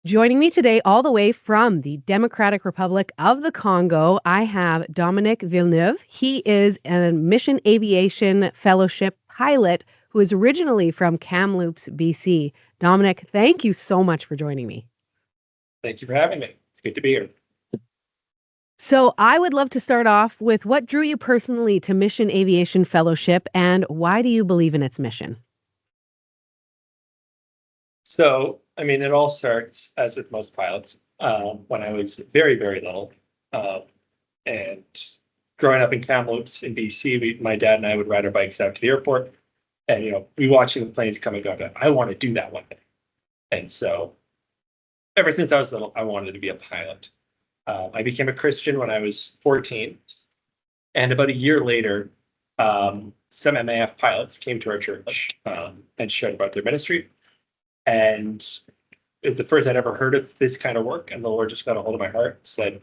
Joining me today, all the way from the Democratic Republic of the Congo, I have Dominic Villeneuve. He is a Mission Aviation Fellowship pilot who is originally from Kamloops, BC. Dominic, thank you so much for joining me. Thank you for having me. It's good to be here. So, I would love to start off with what drew you personally to Mission Aviation Fellowship and why do you believe in its mission? It all starts, as with most pilots, when I was very, very little. Um, and growing up in Kamloops in BC, my dad and I would ride our bikes out to the airport, and we watching the planes come and go. I want to do that one day. And so, ever since I was little, I wanted to be a pilot. I became a Christian when I was 14, and about a year later, some MAF pilots came to our church and shared about their ministry. And it's the first I'd ever heard of this kind of work, and the Lord just got a hold of my heart and said, "This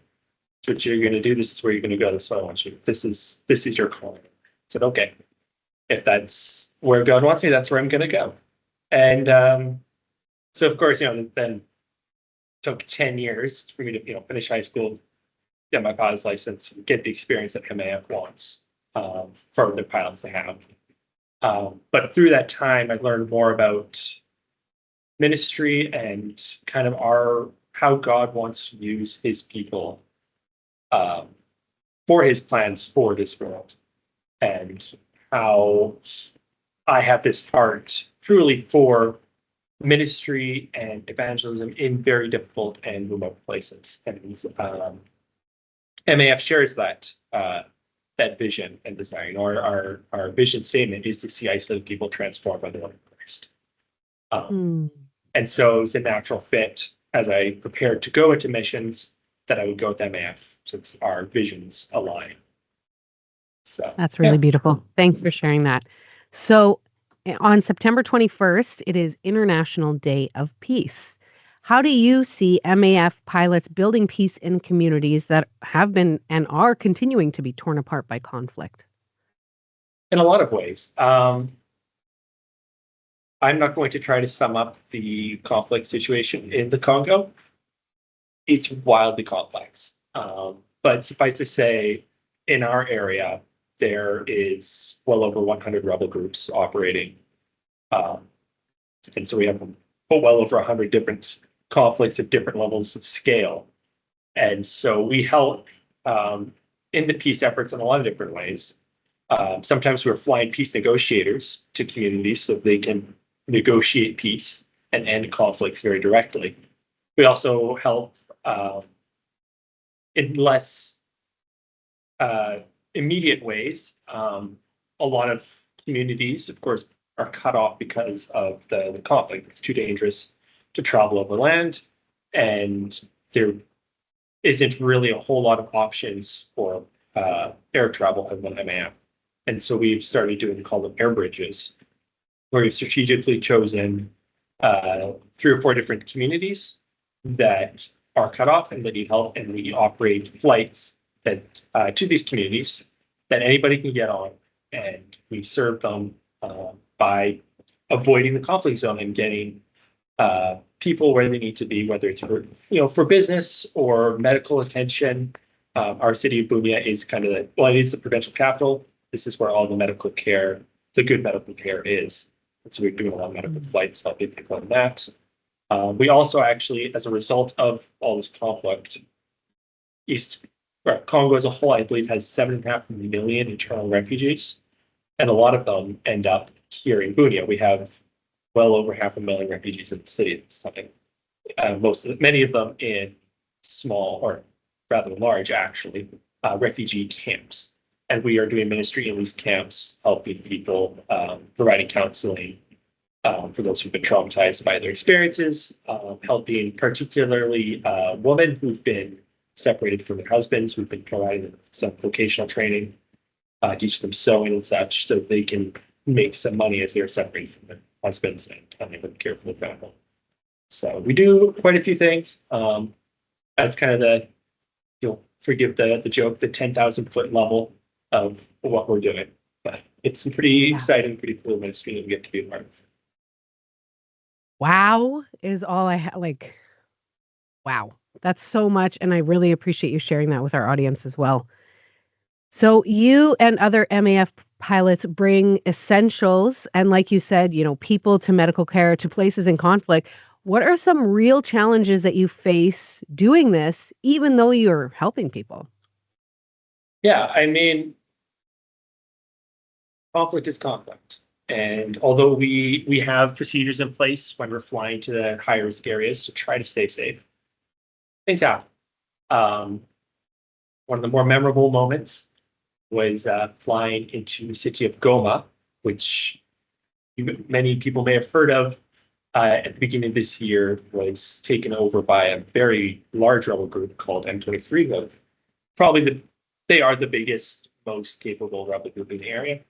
is what you're going to do. This is where you're going to go. This is what I want you. This is your calling." I said, "Okay, if that's where God wants me, that's where I'm going to go." And so, of course, then took 10 years for me to finish high school, get my pilot's license, get the experience that MAF wants for the pilots to have. But through that time, I learned more about ministry and kind of how God wants to use his people um, for his plans for this world, and how I have this heart truly for ministry and evangelism in very difficult and remote places. And MAF shares that vision and desire. Our vision statement is to see isolated people transformed by the love of Christ. Um, Hmm. And so it was a natural fit as I prepared to go into missions that I would go with MAF since our visions align. So, That's really yeah. beautiful. Thanks for sharing that. So, on September 21st, it is International Day of Peace. How do you see MAF pilots building peace in communities that have been and are continuing to be torn apart by conflict? In a lot of ways. I'm not going to try to sum up the conflict situation in the Congo. It's wildly complex. But suffice to say, in our area, there is well over 100 rebel groups operating. Um, and so we have well over 100 different conflicts at different levels of scale. And so we help in the peace efforts in a lot of different ways. Sometimes we're flying peace negotiators to communities so they can negotiate peace and end conflicts very directly. We also help in less immediate ways. A lot of communities, of course, are cut off because of the conflict. It's too dangerous to travel over land, and there isn't really a whole lot of options for air travel as one MAF. And so we've started doing call them air bridges, where we've strategically chosen 3 or 4 different communities that are cut off and that need help, and we operate flights that to these communities that anybody can get on, and we serve them by avoiding the conflict zone and getting people where they need to be, whether it's for business or medical attention. Our city of Bunia is kind of it is the provincial capital. This is where all the medical care, the good medical care is. And so we're doing a lot of medical flights, helping people on that. We also actually, as a result of all this conflict, Congo as a whole, I believe, has 7.5 million internal refugees, and a lot of them end up here in Bunia. We have well over 500,000 refugees in the city. It's something. Many of them in small or rather large, actually, refugee camps. And we are doing ministry in these camps, helping people, providing counseling for those who've been traumatized by their experiences, helping particularly women who've been separated from their husbands. We've been providing some vocational training, teach them sewing and such, so they can make some money as they're separated from their husbands and unable to care for the family. So we do quite a few things. That's kind of you'll forgive the joke, the 10,000-foot level of what we're doing. But it's some pretty exciting, pretty cool ministry that we get to be a part of. Wow is all I like. Wow, that's so much, and I really appreciate you sharing that with our audience as well. So you and other MAF pilots bring essentials and like you said, people to medical care to places in conflict. What are some real challenges that you face doing this even though you're helping people? Yeah, I mean, conflict is conflict. And although we have procedures in place when we're flying to the high risk areas to try to stay safe, things happen. Um, One of the more memorable moments was flying into the city of Goma, which many people may have heard of. At the beginning of this year, was taken over by a very large rebel group called M23. Probably they are the biggest, most capable rebel group in the area.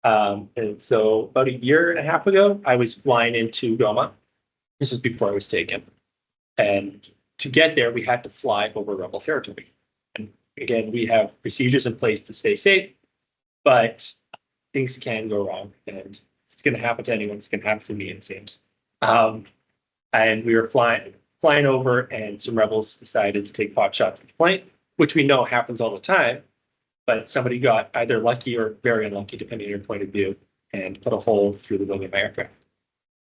And so about a year and a half ago, I was flying into Goma. This is before I was taken. And to get there, we had to fly over rebel territory. And again, we have procedures in place to stay safe, but things can go wrong. And it's going to happen to anyone. It's going to happen to me, it seems. Um, and we were flying over, and some rebels decided to take pot shots at the plane, which we know happens all the time. But somebody got either lucky or very unlucky, depending on your point of view, and put a hole through the wing of my aircraft.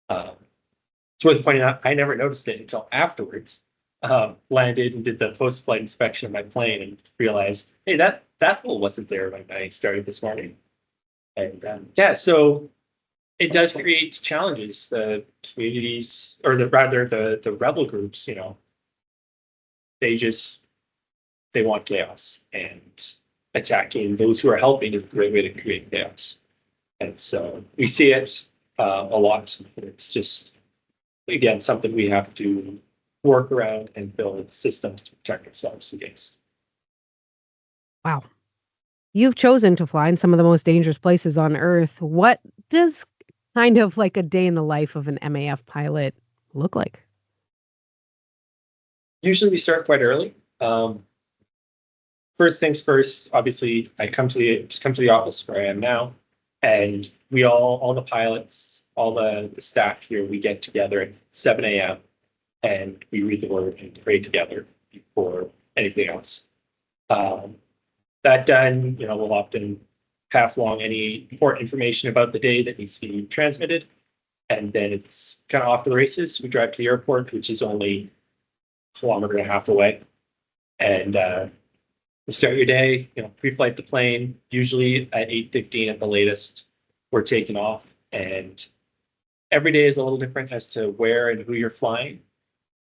Um, it's worth pointing out, I never noticed it until afterwards. Landed and did the post-flight inspection of my plane and realized, hey, that hole wasn't there when I started this morning. And yeah, so it does create challenges. The communities, or the rebel groups, they want chaos, and attacking those who are helping is a great way to create chaos. And so we see it a lot. It's just, again, something we have to work around and build systems to protect ourselves against. Wow. You've chosen to fly in some of the most dangerous places on earth. What does kind of like a day in the life of an MAF pilot look like? Usually we start quite early. First things first, obviously, I come to the office where I am now, and we all the pilots, all the staff here, we get together at 7 a.m. and we read the word and pray together before anything else. Um, that done, we'll often pass along any important information about the day that needs to be transmitted, and then it's kind of off to the races. We drive to the airport, which is only a kilometer and a half away, and you start your day, pre-flight the plane, usually at 8:15 at the latest, we're taking off. And every day is a little different as to where and who you're flying.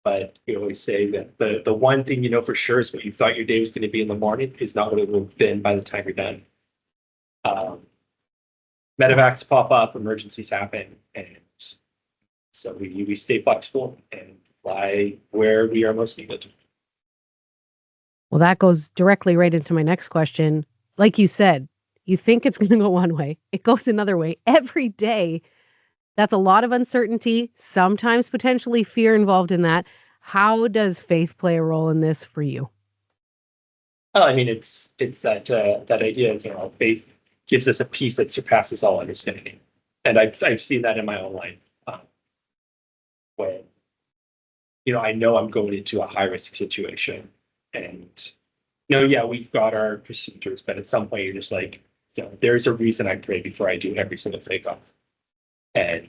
But you always say that the one thing you know for sure is what you thought your day was going to be in the morning is not what it will have been by the time you're done. Um, Yeah. Medevacs pop up, emergencies happen, and so we stay flexible and fly where we are most needed. Well, that goes directly right into my next question. Like you said, you think it's going to go one way, it goes another way every day. That's a lot of uncertainty, sometimes potentially fear involved in that. How does faith play a role in this for you? Well, I mean, it's that idea, faith gives us a peace that surpasses all understanding, and I've seen that in my own life. When I know I'm going into a high risk situation, and yeah, we've got our procedures, but at some point you're just like, there's a reason I pray before I do every single takeoff, and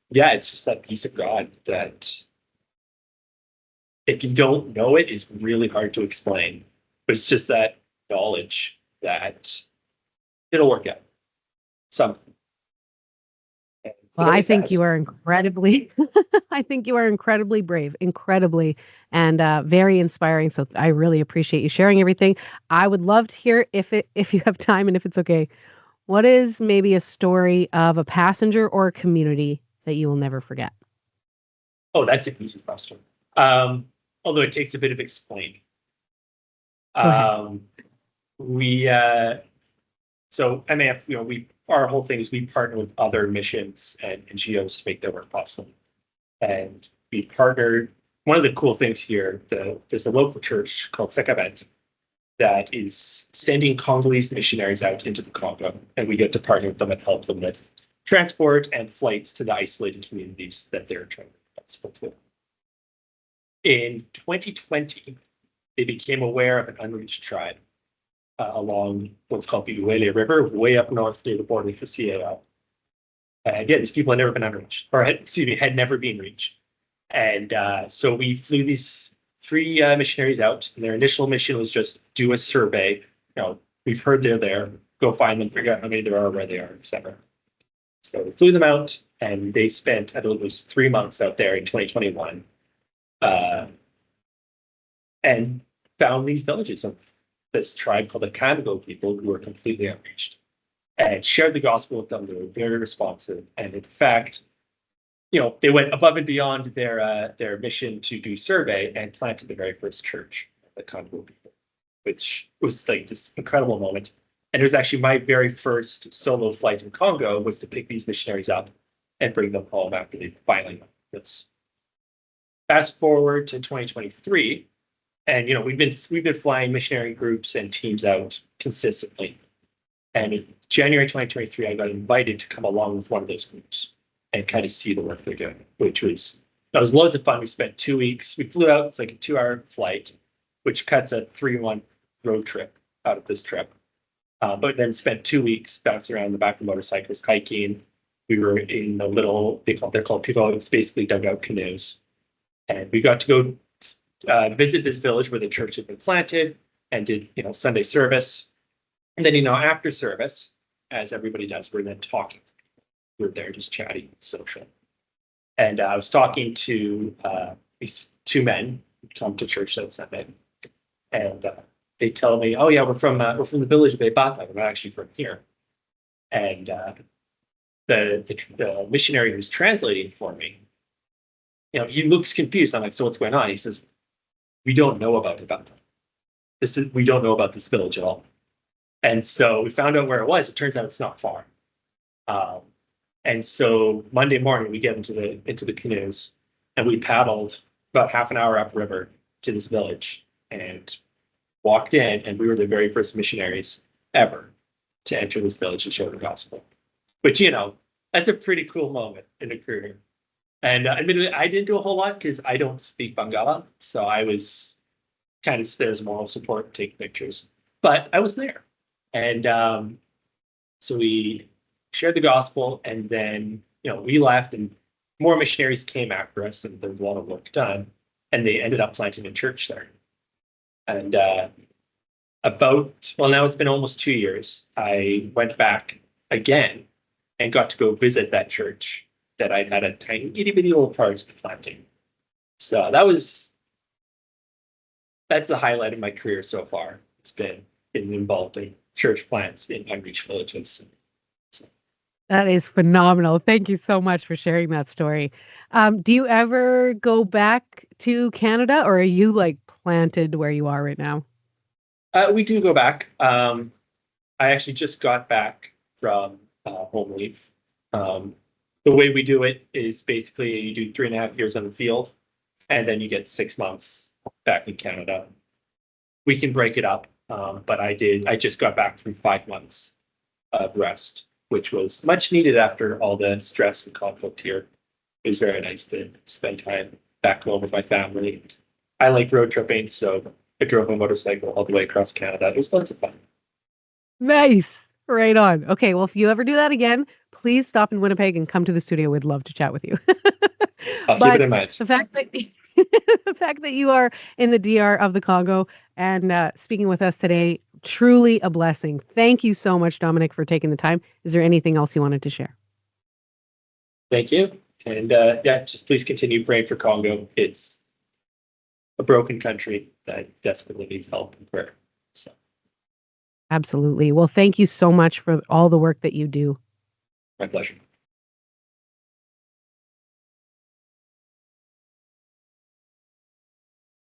yeah, it's just that peace of God that if you don't know it, is really hard to explain. But it's just that knowledge that it'll work out. Some Well, it I always think you has. are incredibly I think you are incredibly brave, incredibly, and, very inspiring, so I really appreciate you sharing everything. I would love to hear if you have time and if it's okay, what is maybe a story of a passenger or a community that you will never forget? Oh, that's an easy question. Although it takes a bit of explaining. Go ahead. Um, we so MAF, we our whole thing is we partner with other missions and NGOs to make their work possible. And we partnered. One of the cool things here, there's a local church called Sekabent that is sending Congolese missionaries out into the Congo, and we get to partner with them and help them with transport and flights to the isolated communities that they're trying to support. In 2020, they became aware of an unreached tribe along what's called the Uele River, way up north near the border with the CAO. And yeah, these people had never been unreached, or had never been reached. And so we flew these three missionaries out, and their initial mission was just do a survey. We've heard they're there, go find them, figure out how many there are, where they are, etc. So we flew them out, and they spent, I believe it was 3 months out there in 2021, and found these villages of this tribe called the Congo people who were completely unreached, and shared the gospel with them. They were very responsive, and in fact, they went above and beyond their mission to do survey and planted the very first church of the Congo people, which was like this incredible moment. And it was actually my very first solo flight in Congo, was to pick these missionaries up and bring them home after they finally went. Let's fast forward to 2023, and we've been flying missionary groups and teams out consistently. And in January 2023, I got invited to come along with one of those groups and kind of see the work they're doing, that was loads of fun. We spent 2 weeks. We flew out. It's like a 2-hour flight, which cuts a 3-month road trip out of this trip. But then spent 2 weeks bouncing around the back of motorcycles, hiking. We were in the little, they're called people. It's basically dugout canoes, and we got to go visit this village where the church had been planted, and did Sunday service. And then after service, as everybody does, we're then talking. We're there just chatting, social. And I was talking to these 2 men who come to church that Sunday, and they tell me, "Oh yeah, we're from the village of Ebata. We're not actually from here." And the missionary who's translating for me, he looks confused. I'm like, "So what's going on?" He says, "We don't know about Ebata. We don't know about this village at all." And so we found out where it was. It turns out it's not far. And so Monday morning we get into the canoes, and we paddled about half an hour upriver to this village and walked in, and we were the very first missionaries ever to enter this village and share the gospel. Which that's a pretty cool moment in a career. And admittedly, I didn't do a whole lot because I don't speak Bangala, so I was kind of just there as moral support, take pictures. But I was there, and so we shared the gospel, and then we left, and more missionaries came after us, and there was a lot of work done, and they ended up planting a church there. And now it's been almost 2 years. I went back again and got to go visit that church that I'd had a tiny itty bitty little part in planting. So that's the highlight of my career so far. It's been involved in church plants in unreached villages. That is phenomenal. Thank you so much for sharing that story. Do you ever go back to Canada, or are you planted where you are right now? We do go back. I actually just got back from home leave. The way we do it is basically you do 3.5 years on the field, and then you get 6 months back in Canada. We can break it up, but I just got back from 5 months of rest, which was much needed after all the stress and conflict here. It was very nice to spend time back home with my family. I like road tripping, so I drove a motorcycle all the way across Canada. It was lots of fun. Nice. Right on. Okay, well, if you ever do that again, please stop in Winnipeg and come to the studio. We'd love to chat with you. I'll keep it in mind. The fact that you are in the DR of the Congo and speaking with us today, truly a blessing. Thank you so much, Dominic, for taking the time. Is there anything else you wanted to share? Thank you. And just please continue praying for Congo. It's a broken country that desperately needs help and prayer. So. Absolutely. Well, thank you so much for all the work that you do. My pleasure.